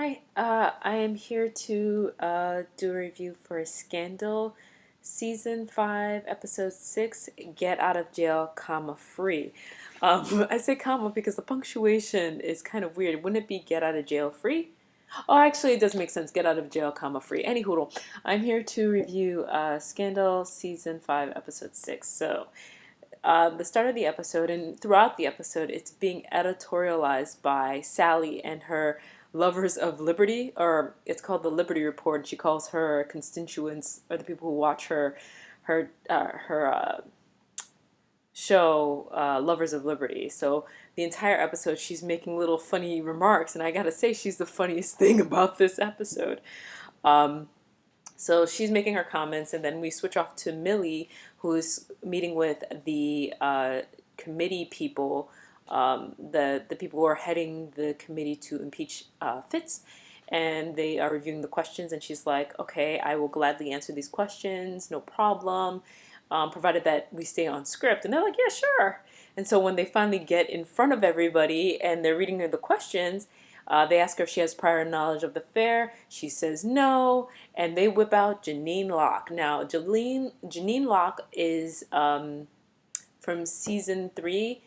Hi, I am here to do a review for Scandal, Season 5, Episode 6, Get Out of Jail, comma, free. I say comma because the punctuation is kind of weird. Wouldn't it be get out of jail free? Oh, actually, it does make sense. Get out of jail, comma, free. Any hoodle. I'm here to review Scandal, Season 5, Episode 6. The start of the episode and throughout the episode, it's being editorialized by Sally and her lovers of liberty, or it's called the Liberty Report. She calls her constituents, or the people who watch her show, lovers of liberty. So the entire episode, she's making little funny remarks, and I gotta say, she's the funniest thing about this episode. Um, so she's making her comments, and then we switch off to Millie, who's meeting with the committee people, the people who are heading the committee to impeach Fitz, and they are reviewing the questions. And she's like, "Okay, I will gladly answer these questions, no problem, provided that we stay on script." And they're like, "Yeah, sure." And so when they finally get in front of everybody and they're reading her the questions, they ask her if she has prior knowledge of the affair. She says no, and they whip out Janine Locke. Now, Janine Locke is from season 3.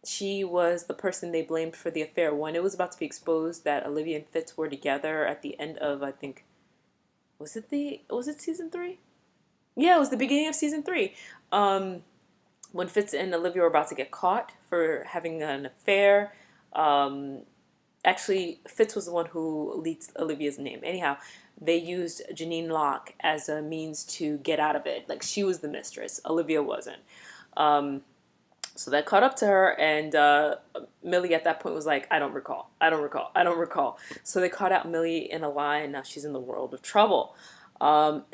She was the person they blamed for the affair when it was about to be exposed that Olivia and Fitz were together at the end of, I think, was it season 3? Yeah, it was the beginning of season 3. When Fitz and Olivia were about to get caught for having an affair. Actually, Fitz was the one who leaked Olivia's name. Anyhow, they used Janine Locke as a means to get out of it. Like, she was the mistress, Olivia wasn't. Um, so that caught up to her, and Millie at that point was like, "I don't recall, I don't recall, I don't recall." So they caught out Millie in a lie, and now she's in the world of trouble. Um,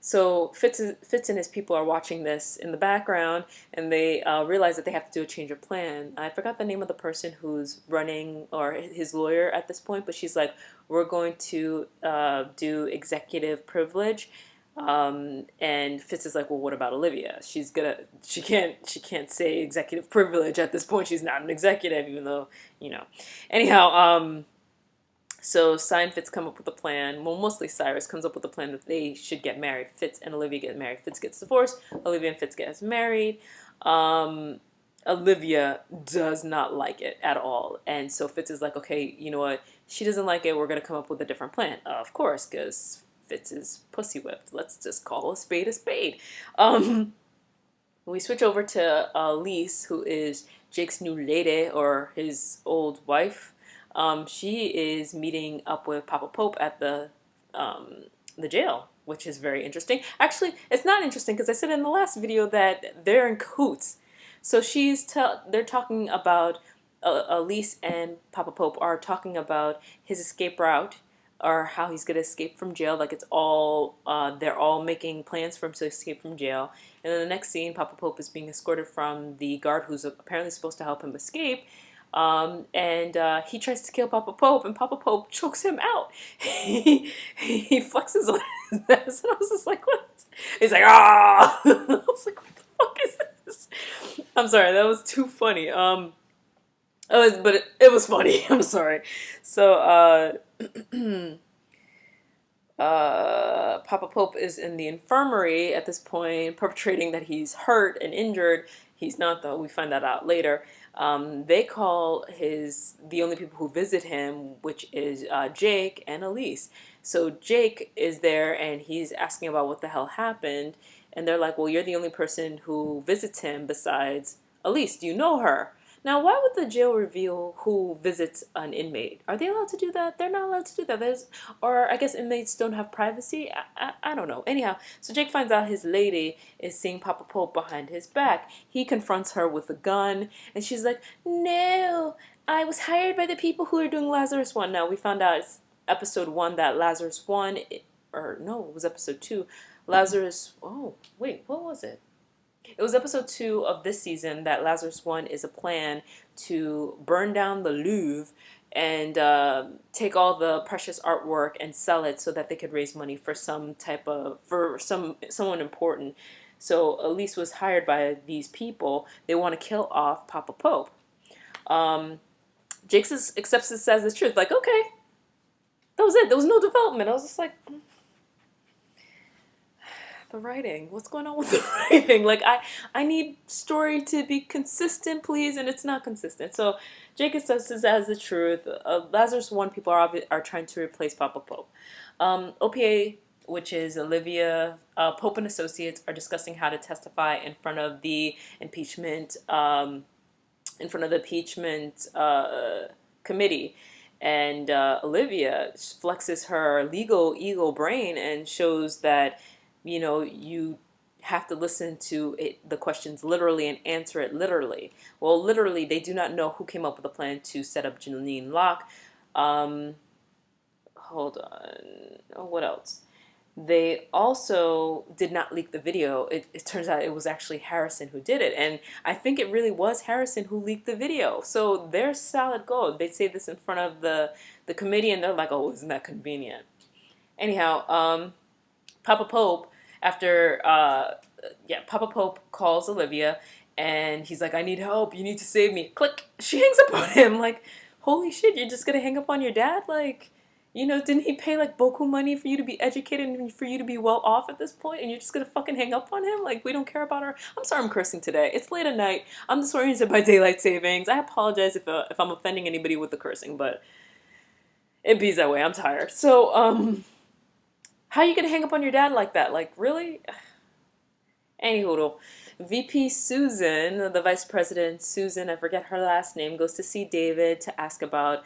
So Fitz and his people are watching this in the background, and they realize that they have to do a change of plan. I forgot the name of the person who's running, or his lawyer at this point, but she's like, "We're going to do executive privilege." And Fitz is like, "Well, what about Olivia? She can't say executive privilege at this point. She's not an executive, even though, you know." Anyhow, so Cy and Fitz come up with a plan. Well, mostly Cyrus comes up with a plan that they should get married. Fitz and Olivia get married. Fitz gets divorced. Olivia and Fitz gets married. Um, Olivia does not like it at all. And so Fitz is like, "Okay, you know what? She doesn't like it. We're going to come up with a different plan." Of course, because Fitz is pussy whipped. Let's just call a spade a spade. Um, we switch over to Lise, who is Jake's new lady, or his old wife. She is meeting up with Papa Pope at the jail, which is very interesting. Actually, it's not interesting because I said in the last video that they're in cahoots. So they're talking about Elise and Papa Pope are talking about his escape route, or how he's gonna escape from jail. Like, it's all they're all making plans for him to escape from jail. And then the next scene, Papa Pope is being escorted from the guard who's apparently supposed to help him escape. And he tries to kill Papa Pope, and Papa Pope chokes him out. He flexes on his ass, and I was just like, "What?" He's like, "Ah!" I was like, "What the fuck is this?" I'm sorry, that was too funny. It was funny. I'm sorry. So, Papa Pope is in the infirmary at this point, perpetrating that he's hurt and injured. He's not, though. We find that out later. They call the only people who visit him, which is Jake and Elise. So Jake is there, and he's asking about what the hell happened. And they're like, "Well, you're the only person who visits him besides Elise. Do you know her?" Now, why would the jail reveal who visits an inmate? Are they allowed to do that? They're not allowed to do that. Or I guess inmates don't have privacy. I don't know. Anyhow, so Jake finds out his lady is seeing Papa Pope behind his back. He confronts her with a gun, and she's like, "No, I was hired by the people who are doing Lazarus 1." Now, we found out it's episode 1 that Lazarus 1, or no, it was episode 2. Oh, wait, what was it? It was episode 2 of this season that Lazarus 1 is a plan to burn down the Louvre and take all the precious artwork and sell it so that they could raise money for someone important. So Elise was hired by these people. They want to kill off Papa Pope. Um, Jake accepts this as the truth. Like, okay, that was it. There was no development. I was just like, the writing. What's going on with the writing? Like, I need story to be consistent, please, and it's not consistent. So Jake accepts this as the truth. Lazarus One people are trying to replace Papa Pope. OPA, which is Olivia Pope and Associates, are discussing how to testify in front of the impeachment committee. And Olivia flexes her legal ego brain and shows that, you have to listen to the questions literally and answer it literally. Well, literally, they do not know who came up with a plan to set up Janine Locke. Hold on. Oh, what else? They also did not leak the video. It turns out it was actually Harrison who did it. And I think it really was Harrison who leaked the video. So they're solid gold. They say this in front of the committee and they're like, oh, isn't that convenient? Anyhow, Papa Pope, Papa Pope calls Olivia and he's like, I need help. You need to save me. Click. She hangs up on him. Like, holy shit, you're just going to hang up on your dad? Like, didn't he pay like boku money for you to be educated and for you to be well off at this point, and you're just gonna fucking hang up on him? Like, we don't care about her? I'm sorry I'm cursing today. It's late at night. I'm disoriented by daylight savings. I apologize if I'm offending anybody with the cursing, but it bees that way. I'm tired. So, how are you gonna hang up on your dad like that? Like, really? Anywho, VP Susan, the vice president Susan, I forget her last name, goes to see David to ask about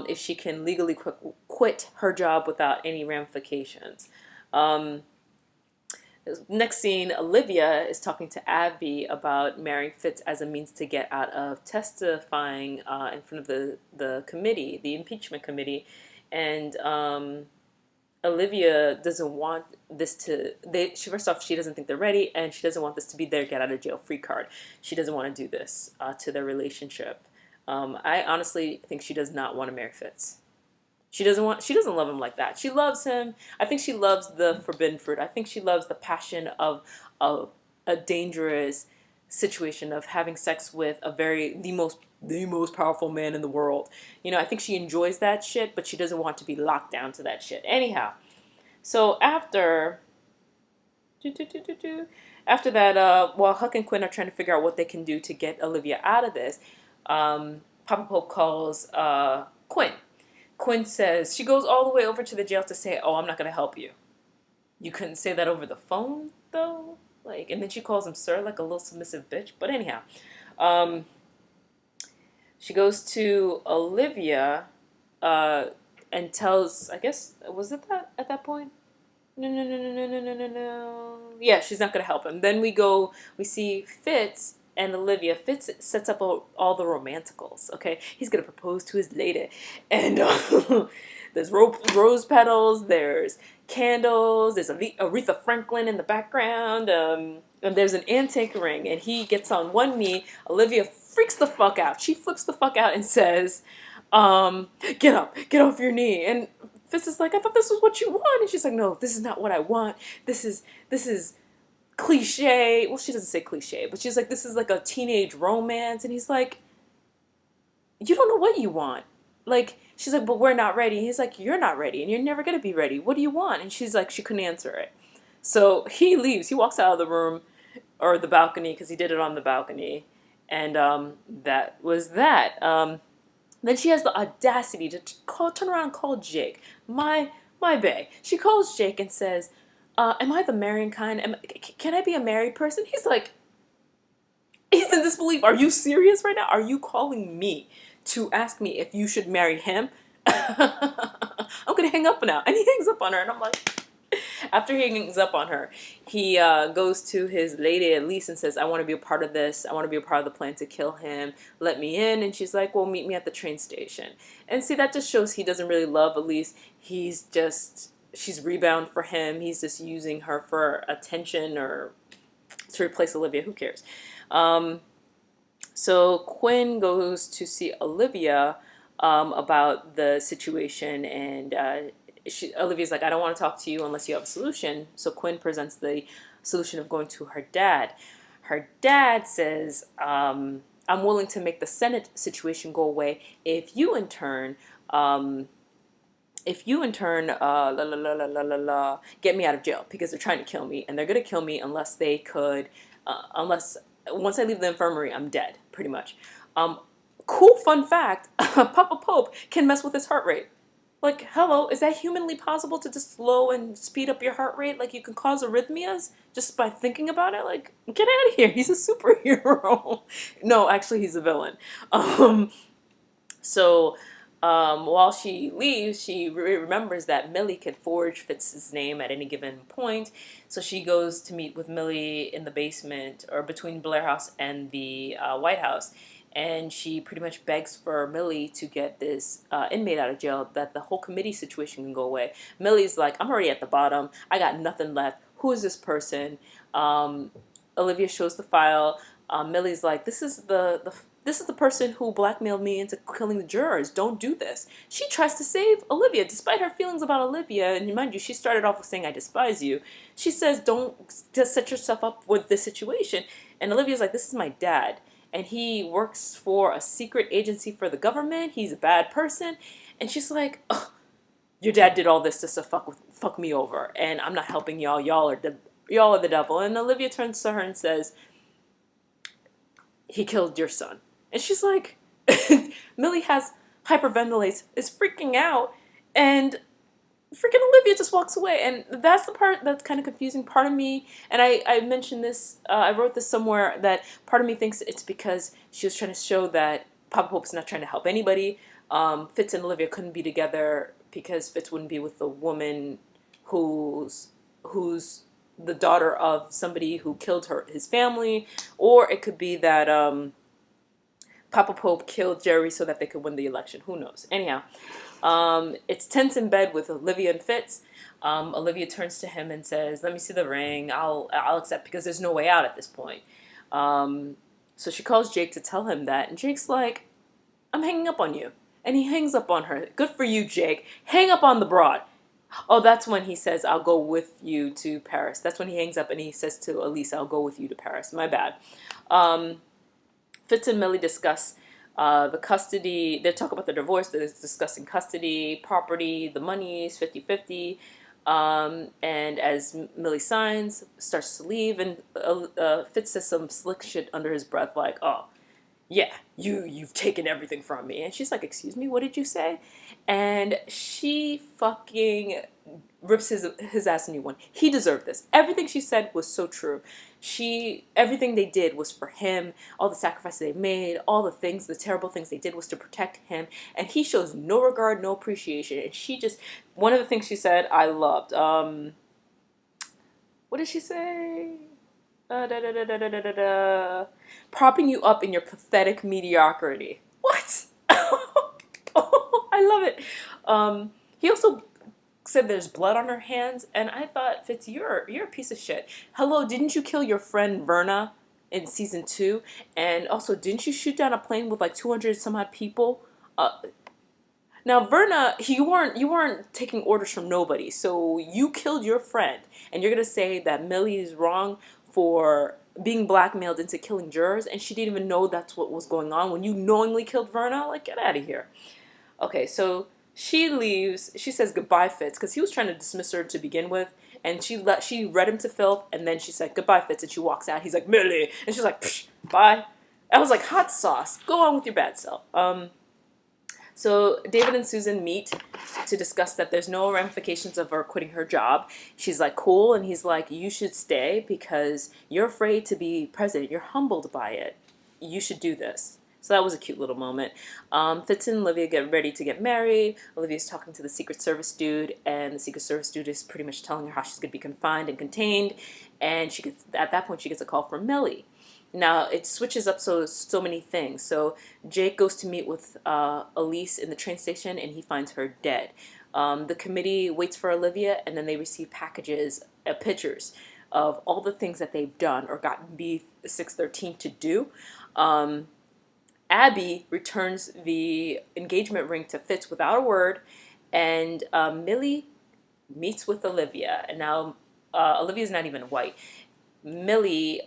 if she can legally quit her job without any ramifications. Next scene, Olivia is talking to Abby about marrying Fitz as a means to get out of testifying in front of the committee, the impeachment committee, and Olivia doesn't want this to. First off, she doesn't think they're ready, and she doesn't want this to be their get out of jail free card. She doesn't want to do this to their relationship. I honestly think she does not want to marry Fitz. She doesn't love him like that. She loves him. I think she loves the forbidden fruit. I think she loves the passion of a dangerous situation of having sex with the most powerful man in the world. I think she enjoys that shit, but she doesn't want to be locked down to that shit. Anyhow, so after that, while Huck and Quinn are trying to figure out what they can do to get Olivia out of this, Papa Pope calls Quinn. Quinn says, she goes all the way over to the jail to say, oh, I'm not going to help you. You couldn't say that over the phone, though? Like, and then she calls him sir, like a little submissive bitch. But anyhow, she goes to Olivia and tells, I guess, was it that at that point? No. Yeah, she's not going to help him. Then we see Fitz and Olivia. Fitz sets up all the romanticals, okay? He's going to propose to his lady. And there's rose petals, there's candles, there's Aretha Franklin in the background, and there's an antique ring. And he gets on one knee. Olivia freaks the fuck out. She flips the fuck out and says, get up, get off your knee. And Fitz is like, I thought this was what you want. And she's like, no, this is not what I want. This is cliche. Well, she doesn't say cliche, but she's like, this is like a teenage romance. And he's like, you don't know what you want. Like, she's like, but we're not ready. And he's like, you're not ready and you're never going to be ready. What do you want? And she's like, she couldn't answer it. So he leaves. He walks out of the room or the balcony because he did it on the balcony. And that was that. Then she has the audacity to turn around and call Jake. My bae. She calls Jake and says, am I the marrying kind? Can I be a married person? He's in disbelief. Are you serious right now? Are you calling me to ask me if you should marry him? I'm going to hang up now. And he hangs up on her. And I'm like, after he hangs up on her, he goes to his lady Elise and says, I want to be a part of this. I want to be a part of the plan to kill him. Let me in. And she's like, well, meet me at the train station. And see, that just shows he doesn't really love Elise. She's rebound for him. He's just using her for attention or to replace Olivia. Who cares? So Quinn goes to see Olivia about the situation, and Olivia's like, I don't want to talk to you unless you have a solution. So Quinn presents the solution of going to her dad. Her dad says, I I'm willing to make the Senate situation go away if you in turn get me out of jail, because they're trying to kill me, and they're gonna kill me unless they could, unless once I leave the infirmary, I'm dead, pretty much. Cool fun fact: Papa Pope can mess with his heart rate. Like, hello, is that humanly possible to just slow and speed up your heart rate? Like, you can cause arrhythmias just by thinking about it? Like, get out of here. He's a superhero. No, actually, he's a villain. Um, so while she leaves, she remembers that Millie can forge Fitz's name at any given point. So she goes to meet with Millie in the basement, or between Blair House and the White House. And she pretty much begs for Millie to get this inmate out of jail, that the whole committee situation can go away. Millie's like, I'm already at the bottom. I got nothing left. Who is this person? Olivia shows the file. Millie's like, this is the person who blackmailed me into killing the jurors. Don't do this. She tries to save Olivia, despite her feelings about Olivia. And mind you, she started off with saying, I despise you. She says, don't just set yourself up with this situation. And Olivia's like, this is my dad. And he works for a secret agency for the government. He's a bad person. And she's like, ugh, your dad did all this just to fuck me over. And I'm not helping y'all. Y'all are the devil. And Olivia turns to her and says, he killed your son. And she's like, Millie has hyperventilates, is freaking out, and freaking Olivia just walks away. And that's the part that's kind of confusing. Part of me, and I mentioned this, I wrote this somewhere, that part of me thinks it's because she was trying to show that Papa Pope's not trying to help anybody. Fitz and Olivia couldn't be together because Fitz wouldn't be with the woman who's the daughter of somebody who killed his family, or it could be that Papa Pope killed Jerry so that they could win the election. Who knows? Anyhow, it's tense in bed with Olivia and Fitz. Olivia turns to him and says, let me see the ring. I'll accept, because there's no way out at this point. So she calls Jake to tell him that. And Jake's like, I'm hanging up on you. And he hangs up on her. Good for you, Jake. Hang up on the broad. Oh, that's when he says, I'll go with you to Paris. That's when he hangs up and he says to Elise, I'll go with you to Paris. My bad. Fitz and Millie discuss the custody. They talk about the divorce. They're discussing custody, property, the monies, 50-50. And as Millie signs, starts to leave, and Fitz says some slick shit under his breath, like, oh, yeah, you've taken everything from me. And she's like, excuse me, what did you say? And she fucking rips his ass a new one. He deserved this. Everything she said was so true. Everything they did was for him. All the sacrifices they made, all the things, the terrible things they did was to protect him. And he shows no regard, no appreciation. And she just, one of the things she said, I loved. What did she say? Propping you up in your pathetic mediocrity. What? Oh, I love it. He also said there's blood on her hands, and I thought, Fitz, you're a piece of shit. Hello, didn't you kill your friend Verna in season 2? And also, didn't you shoot down a plane with like 200 some odd people? Now, Verna, you weren't taking orders from nobody, so you killed your friend, and you're gonna say that Millie is wrong for being blackmailed into killing jurors, and she didn't even know that's what was going on when you knowingly killed Verna? Like, get out of here. Okay, so she leaves. She says goodbye, Fitz, because he was trying to dismiss her to begin with, and she read him to filth, and then she said goodbye, Fitz, and she walks out. He's like, Millie, and she's like, psh, bye. I was like, hot sauce. Go on with your bad self. So David and Susan meet to discuss that there's no ramifications of her quitting her job. She's like, cool. And he's like, you should stay because you're afraid to be president. You're humbled by it. You should do this. So that was a cute little moment. Fitz and Olivia get ready to get married. Olivia's talking to the Secret Service dude, and the Secret Service dude is pretty much telling her how she's going to be confined and contained. And at that point, she gets a call from Millie. Now, it switches up so many things. So Jake goes to meet with Elise in the train station, and he finds her dead. The committee waits for Olivia, and then they receive packages, pictures of all the things that they've done or gotten B613 to do. Abby returns the engagement ring to Fitz without a word, and Millie meets with Olivia. And now Olivia's not even white. Millie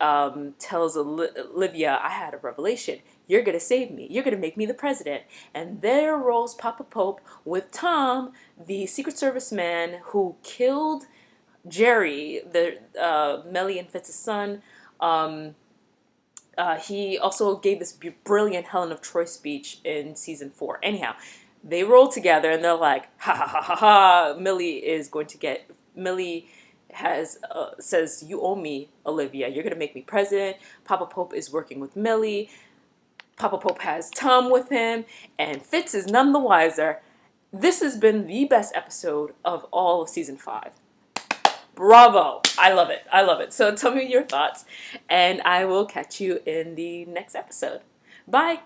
tells Olivia, I had a revelation. you're gonna save me. You're gonna make me the president. And there rolls Papa Pope with Tom, the Secret Service man who killed Jerry, the Melly and Fitz's son. Um, he also gave this brilliant Helen of Troy speech in season 4. Anyhow, they roll together and they're like, ha ha ha ha ha. Millie has says, you owe me, Olivia. You're gonna make me president. Papa Pope is working with Millie. Papa Pope has Tom with him, and Fitz is none the wiser. This has been the best episode of all of season 5. Bravo. I love it. I love it. So tell me your thoughts, and I will catch you in the next episode. Bye.